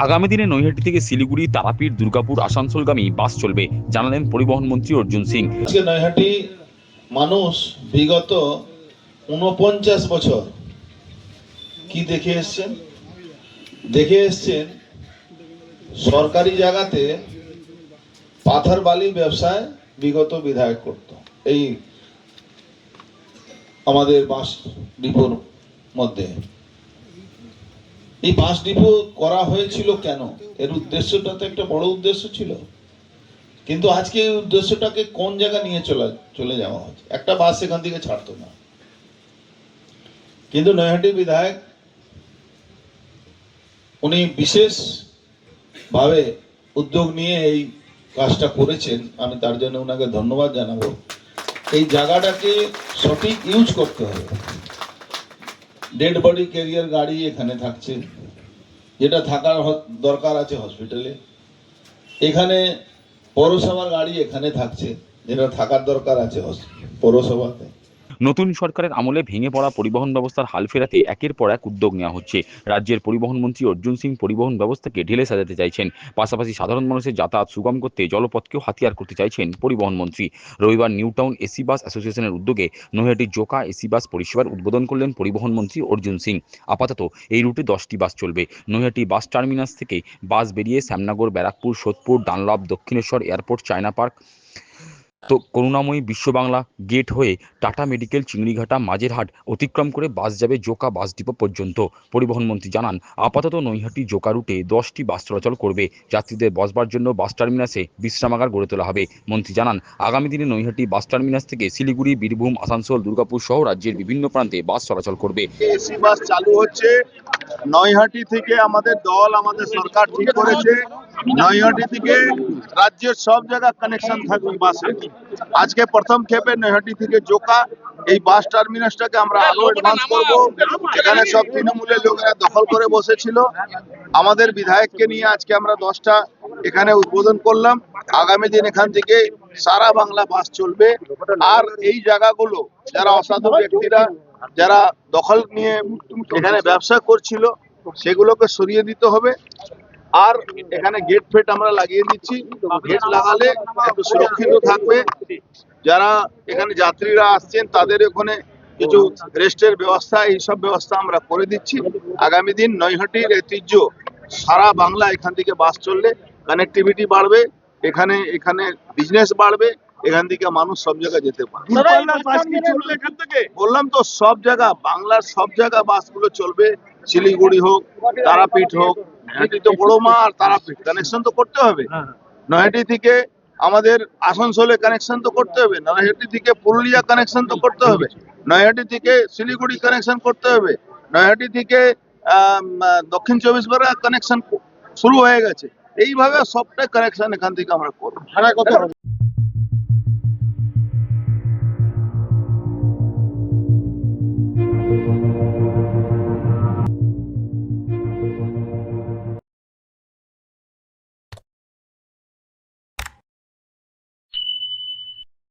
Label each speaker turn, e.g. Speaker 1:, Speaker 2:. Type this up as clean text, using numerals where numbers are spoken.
Speaker 1: আগামী দিনে নৈহাটি থেকে শিলিগুড়ি, তারাপীঠ, দুর্গাপুর, আসানসোলগামী বাস চলবে, জানালেন পরিবহন মন্ত্রী অর্জুন সিং।
Speaker 2: আজকে নৈহাটি মানুষ বিগত ৪৯ বছর কি দেখে এসছেন সরকারি জায়গাতে পাথর বালি ব্যবসায় বিগত বিধায়ক করত। এই আমাদের বাস ডিপোর মধ্যে এই বাস ডিপো করা হয়েছিল কেন? এর উদ্দেশ্যটা তো একটা বড় উদ্দেশ্য ছিল, কিন্তু আজকে এই উদ্দেশ্যটাকে কোন জায়গা নিয়ে চলে যাওয়া হচ্ছে। একটা বাস এখান থেকে ছাড়তো না, কিন্তু নৈহাটি বিধায়ক উনি বিশেষ ভাবে উদ্যোগ নিয়ে এই কাজটা করেছেন। আমি তার জন্য ওনাকে ধন্যবাদ জানাবো। এই জায়গাটাকে সঠিক ইউজ করতে হবে। ডেড বডি ক্যারিয়ার গাড়ি এখানে থাকছে, যেটা থাকার দরকার আছে হসপিটালে। এখানে পৌরসভার গাড়ি এখানে থাকছে, যেটা থাকার দরকার আছে পৌরসভাতে।
Speaker 1: নতুন সরকারের আমলে ভেঙে পড়া পরিবহন ব্যবস্থার হাল ফেরাতে একের পর এক উদ্যোগ নেওয়া হচ্ছে। রাজ্যের পরিবহন মন্ত্রী অর্জুন সিং পরিবহন ব্যবস্থাকে ঢেলে সাজাতে চাইছেন, পাশাপাশি সাধারণ মানুষের যাতায়াত সুগম করতে জলপথকেও হাতিয়ার করতে চাইছেন পরিবহন মন্ত্রী। রবিবার নিউ টাউন এসি বাস অ্যাসোসিয়েশনের উদ্যোগে নৈহাটির জোকা এসি বাস পরিষেবার উদ্বোধন করলেন পরিবহন মন্ত্রী অর্জুন সিং। আপাতত এই রুটে 10টি বাস চলবে। নৈহাটি বাস টার্মিনাস থেকে বাস বেরিয়ে Shyamnagar, Barrackpore, Sodepur, Dunlop, Dakshineswar airport, China park, তো করুণাময়ী, বিশ্ববাংলা গেট হয়ে টাটা মেডিকেল, চিংড়িঘাটা, মাঝেরহাট অতিক্রম করে বাস যাবে জোকা বাস ডিপো পর্যন্ত। পরিবহন মন্ত্রী জানান, আপাতত নৈহাটি জোকা রুটে 10টি বাস চলাচল করবে। যাত্রীদের বসবার জন্য বাস টার্মিনাসে বিশ্রামাগার গড়ে তোলা হবে। মন্ত্রী জানান, আগামী দিনে নৈহাটি বাস টার্মিনাস থেকে শিলিগুড়ি, বীরভূম, আসানসোল, দুর্গাপুর সহ রাজ্যের বিভিন্ন প্রান্তে বাস চলাচল করবে।
Speaker 3: এসি বাস চালু হচ্ছে নৈহাটি থেকে। আমাদের দল, আমাদের সরকার ঠিক করেছে নৈহাটি থেকে রাজ্যের সব জায়গা কানেকশন থাকবে বাসে। আজকে প্রথম ক্ষেপে নৈহাটি থেকে জোকা এই বাস টার্মিনাসটাকে আমরা আরো অ্যাডভান্স করব। এখানে সব তৃণমূলের লোকেরা দখল করে বসেছিল। আমাদের বিধায়ককে নিয়ে আজকে আমরা 10টা এখানে উদ্বোধন করলাম। আগামী দিন এখান থেকে সারা বাংলা বাস চলবে। আর এই জায়গাগুলো যারা অসাধু ব্যক্তিরা যারা দখল নিয়ে এখানে ব্যবসা করছিল সেগুলোকে সরিয়ে দিতে হবে। আর এখানে গেট ফেট আমরা লাগিয়ে দিচ্ছি। গেট লাগালে একটু সুরক্ষিত থাকবে। যারা এখানে যাত্রীরা আসছেন তাদের ওখানে কিছু রেস্টের ব্যবস্থা, এইসব ব্যবস্থা আমরা করে দিচ্ছি। আগামী দিন নৈহাটির ঐতিহ্য সারা বাংলা এখান থেকে বাস চললে কানেক্টিভিটি বাড়বে, এখানে বিজনেস বাড়বে, এখান থেকে মানুষ সব জায়গায় যেতে পারবে। বললাম তো, সব জায়গা বাংলার সব জায়গা বাসগুলো চলবে। শিলিগুড়ি হোক, তারাপীঠ হোক, নৈহাটি তো বড় মা, আর তারাপীঠ কানেকশন তো করতে হবে। নৈহাটি থেকে আমাদের আসানসোলে কানেকশন তো করতে হবে, নৈহাটি থেকে পুরুলিয়া কানেকশন তো করতে হবে, নৈহাটি থেকে শিলিগুড়ি কানেকশন করতে হবে, নৈহাটি থেকে দক্ষিণ 24 পরগনা কানেকশন শুরু হয়ে গেছে। এইভাবে সবটাই কানেকশন এখান থেকে আমরা করবো।